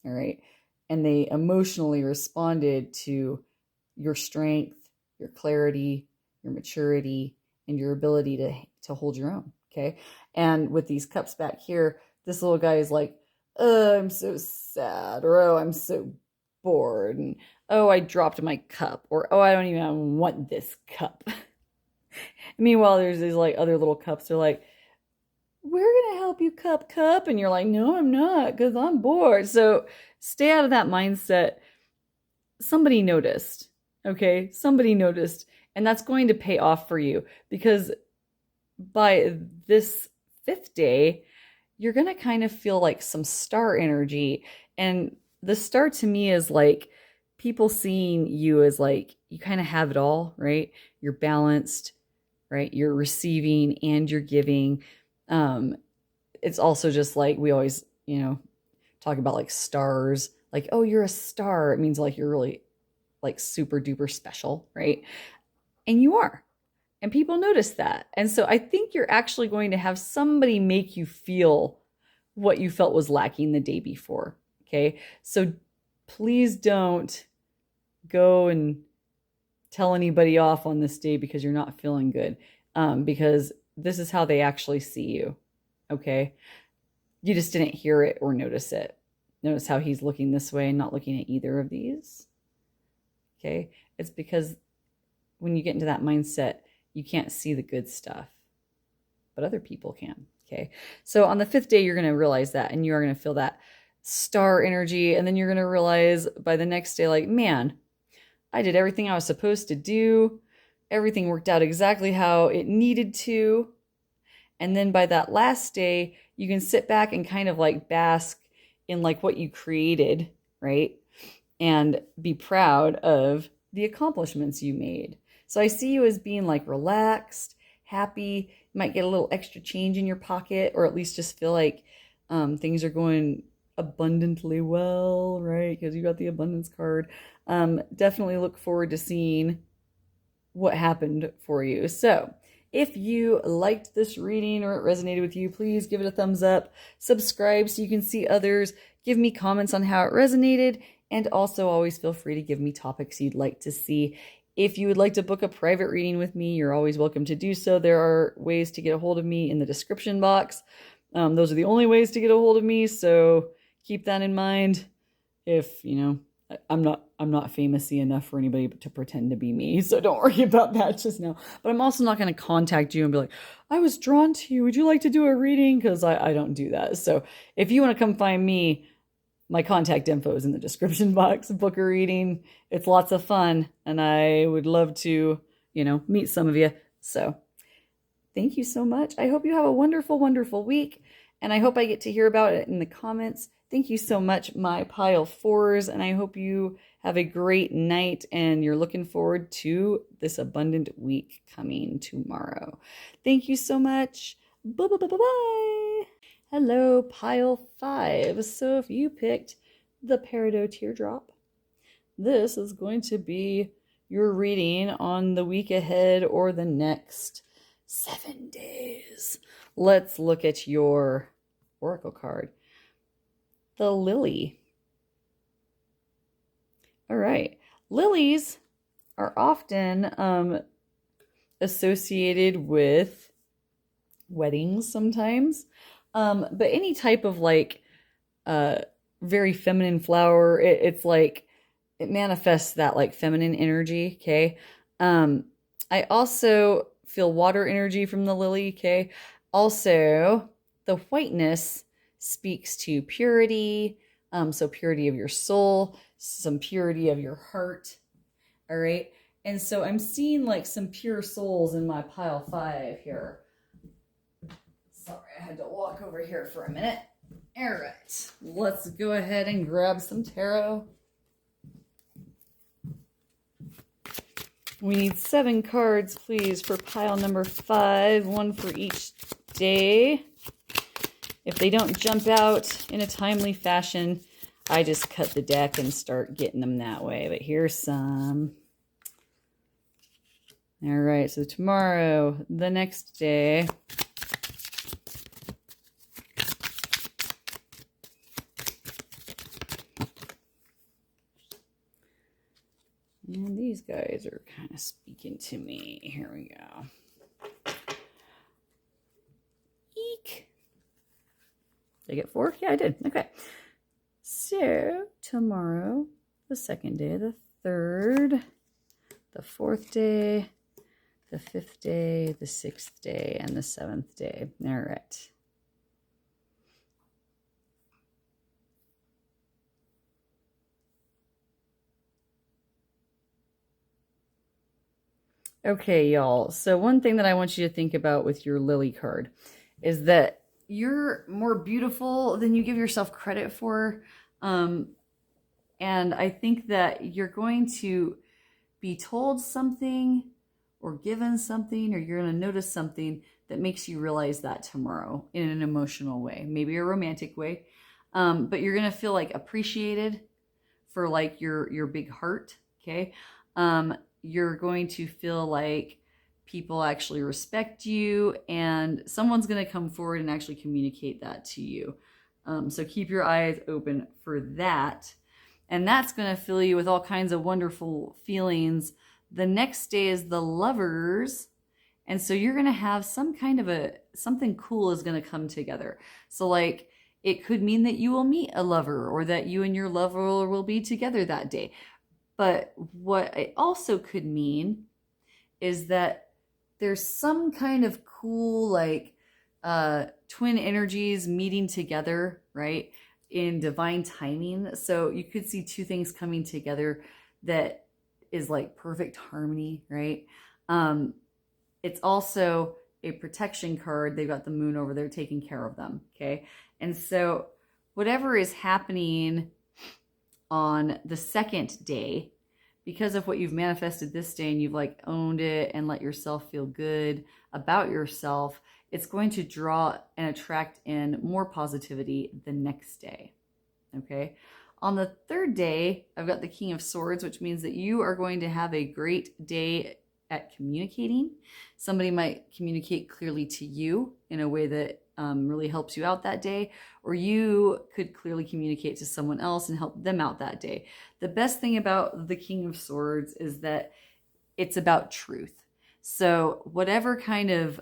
All right. And they emotionally responded to your strength, your clarity, your maturity, and your ability to hold your own. Okay. And with these cups back here, this little guy is like, oh, I'm so sad, or oh, I'm so bored, and oh, I dropped my cup, or oh, I don't even want this cup. Meanwhile, there's these like other little cups. They're like, we're going to help you cup. And you're like, no, I'm not, because I'm bored. So stay out of that mindset. Somebody noticed, okay? Somebody noticed. And that's going to pay off for you, because by this 5th day, you're going to kind of feel like some star energy. And the star to me is like people seeing you as like, you kind of have it all, right? You're balanced, right? You're receiving and you're giving. It's also just like we always, talk about like stars, like, oh, you're a star. It means like you're really like super duper special, right? And you are. And people notice that. And so I think you're actually going to have somebody make you feel what you felt was lacking the day before. Okay. So please don't go and tell anybody off on this day because you're not feeling good, because this is how they actually see you. Okay. You just didn't hear it or notice it. Notice how he's looking this way and not looking at either of these. Okay. It's because when you get into that mindset, you can't see the good stuff, but other people can. Okay. So on the 5th day, you're going to realize that, and you are going to feel that star energy. And then you're going to realize by the next day, like, man, I did everything I was supposed to do. Everything worked out exactly how it needed to. And then by that last day, you can sit back and kind of like bask in like what you created, right? And be proud of the accomplishments you made. So I see you as being like relaxed, happy. You might get a little extra change in your pocket, or at least just feel like things are going abundantly well, right? Because you got the abundance card. Definitely look forward to seeing what happened for you. So if you liked this reading or it resonated with you, please give it a thumbs up, subscribe so you can see others, give me comments on how it resonated, and also always feel free to give me topics you'd like to see. If you would like to book a private reading with me, you're always welcome to do so. There are ways to get a hold of me in the description box. Those are the only ways to get a hold of me, so keep that in mind. If, I'm not famous-y enough for anybody to pretend to be me, so don't worry about that just now. But I'm also not going to contact you and be like, I was drawn to you. Would you like to do a reading? Because I don't do that. So if you want to come find me, my contact info is in the description box. Book a reading. It's lots of fun, and I would love to, meet some of you. So thank you so much. I hope you have a wonderful, wonderful week, and I hope I get to hear about it in the comments. Thank you so much, my pile 4s, and I hope you have a great night and you're looking forward to this abundant week coming tomorrow. Thank you so much. Bye. Hello, pile 5. So if you picked the Peridot Teardrop, this is going to be your reading on the week ahead or the next 7 days. Let's look at your oracle card. The lily. All right. Lilies are often associated with weddings sometimes. But any type of like very feminine flower, it's like it manifests that like feminine energy. Okay. I also feel water energy from the lily. Okay. Also, the whiteness speaks to purity. So purity of your soul, some purity of your heart. All right. And so I'm seeing like some pure souls in my pile 5 here. Sorry, I had to walk over here for a minute. All right, let's go ahead and grab some tarot. We need 7 cards, please, for pile number 5, 1 for each day. If they don't jump out in a timely fashion, I just cut the deck and start getting them that way. But here's some. All right, so tomorrow, the next day. And these guys are kind of speaking to me. Here we go. Eek. Did I get 4? Yeah, I did. Okay. So, tomorrow, the 2nd day, the 3rd, the 4th day, the 5th day, the 6th day, and the 7th day. All right. Okay, y'all. So one thing that I want you to think about with your Lily card is that you're more beautiful than you give yourself credit for. Um, and I think that you're going to be told something or given something, or you're going to notice something that makes you realize that tomorrow in an emotional way, maybe a romantic way. But you're going to feel like appreciated for like your big heart. Okay. You're going to feel like people actually respect you, and someone's going to come forward and actually communicate that to you. So keep your eyes open for that. And that's going to fill you with all kinds of wonderful feelings. The next day is the lovers. And so you're going to have some kind of something cool is going to come together. So, like, it could mean that you will meet a lover or that you and your lover will be together that day. But what it also could mean is that there's some kind of cool, like, twin energies meeting together, right? In divine timing. So you could see two things coming together that is like perfect harmony, right? It's also a protection card. They've got the moon over there taking care of them. Okay. And so whatever is happening on the second day, because of what you've manifested this day and you've like owned it and let yourself feel good about yourself, it's going to draw and attract in more positivity the next day. Okay. On the third day, I've got the King of Swords, which means that you are going to have a great day at communicating. Somebody might communicate clearly to you in a way that really helps you out that day, or you could clearly communicate to someone else and help them out that day. The best thing about the King of Swords is that it's about truth. So whatever kind of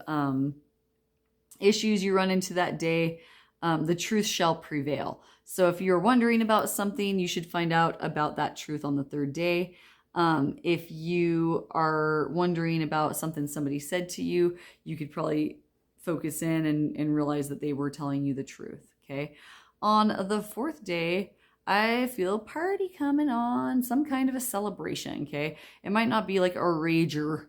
issues you run into that day, the truth shall prevail. So if you're wondering about something, you should find out about that truth on the third day. If you are wondering about something somebody said to you, you could probably focus in and realize that they were telling you the truth. Okay. On the fourth day, I feel a party coming on, some kind of a celebration. Okay. It might not be like a rager.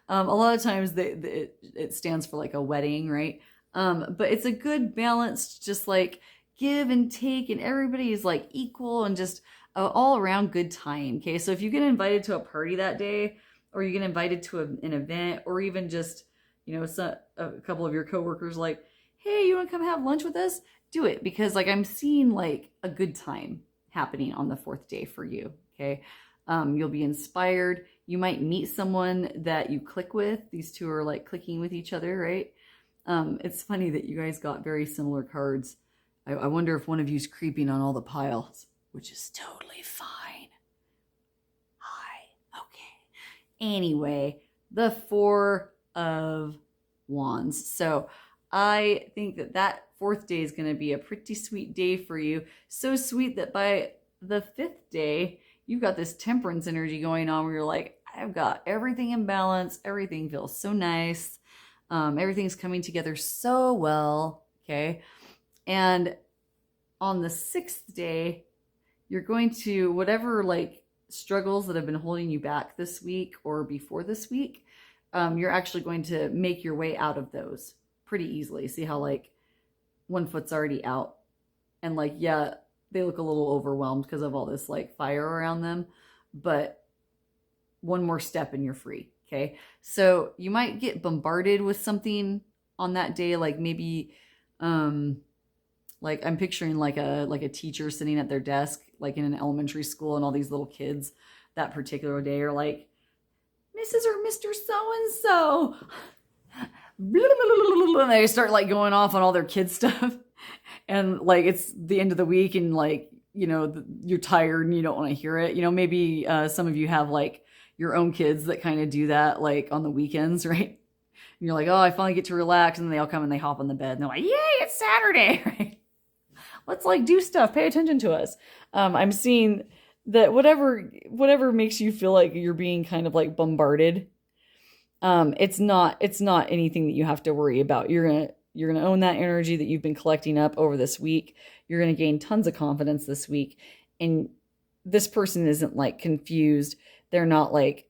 A lot of times it stands for like a wedding, right? But it's a good balanced, just like give and take, and everybody is like equal and just all around good time. Okay. So if you get invited to a party that day, or you get invited to an event, or even just, a couple of your coworkers like, hey, you want to come have lunch with us? Do it, because like I'm seeing like a good time happening on the fourth day for you. Okay. You'll be inspired. You might meet someone that you click with. These two are like clicking with each other, right? It's funny that you guys got very similar cards. I wonder if one of you's creeping on all the piles, which is totally fine. Hi. Okay. Anyway, the Four of Wands. So I think that fourth day is going to be a pretty sweet day for you. So sweet that by the fifth day, you've got this temperance energy going on where you're like, I've got everything in balance. Everything feels so nice. Everything's coming together so well. Okay. And on the sixth day, you're going to, whatever like struggles that have been holding you back this week or before this week, you're actually going to make your way out of those pretty easily. See how like one foot's already out, and like, yeah, they look a little overwhelmed because of all this like fire around them, but one more step and you're free. Okay. So you might get bombarded with something on that day. Like maybe, like I'm picturing like a teacher sitting at their desk, like in an elementary school, and all these little kids that particular day are like, Mrs. or Mr. So-and-so. And they start like going off on all their kid stuff. And like, it's the end of the week, and like, you're tired and you don't want to hear it. Maybe some of you have like your own kids that kind of do that, like on the weekends, right? And you're like, oh, I finally get to relax. And then they all come and they hop on the bed and they're like, yay, it's Saturday, right? Let's like do stuff. Pay attention to us. I'm seeing that whatever makes you feel like you're being kind of like bombarded, it's not anything that you have to worry about. You're gonna own that energy that you've been collecting up over this week. You're gonna gain tons of confidence this week, and this person isn't like confused. They're not like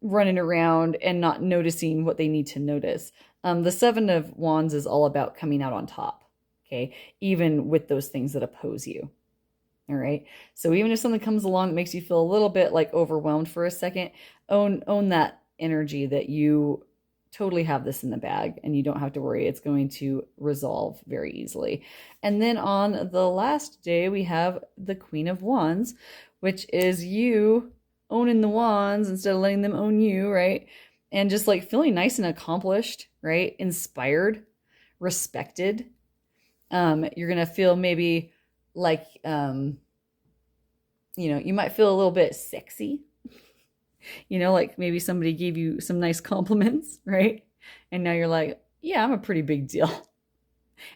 running around and not noticing what they need to notice. The Seven of Wands is all about coming out on top, okay? Even with those things that oppose you. All right. So even if something comes along that makes you feel a little bit like overwhelmed for a second, own that energy that you totally have this in the bag and you don't have to worry. It's going to resolve very easily. And then on the last day, we have the Queen of Wands, which is you owning the wands instead of letting them own you, right? And just like feeling nice and accomplished, right? Inspired, respected. You're going to feel maybe like, you might feel a little bit sexy, like maybe somebody gave you some nice compliments, right? And now you're like, yeah, I'm a pretty big deal.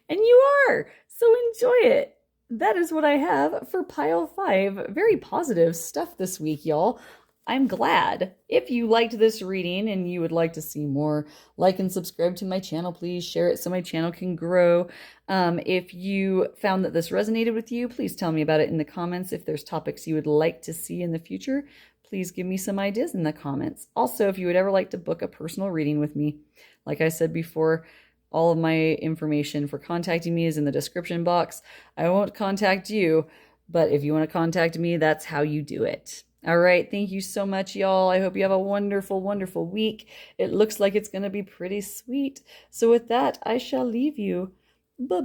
And you are. So enjoy it. That is what I have for pile 5. Very positive stuff this week, y'all. I'm glad. If you liked this reading and you would like to see more, like and subscribe to my channel, please share it so my channel can grow. If you found that this resonated with you, please tell me about it in the comments. If there's topics you would like to see in the future, please give me some ideas in the comments. Also, if you would ever like to book a personal reading with me, like I said before, all of my information for contacting me is in the description box. I won't contact you, but if you want to contact me, that's how you do it. All right. Thank you so much, y'all. I hope you have a wonderful, wonderful week. It looks like it's going to be pretty sweet. So with that, I shall leave you. Bye.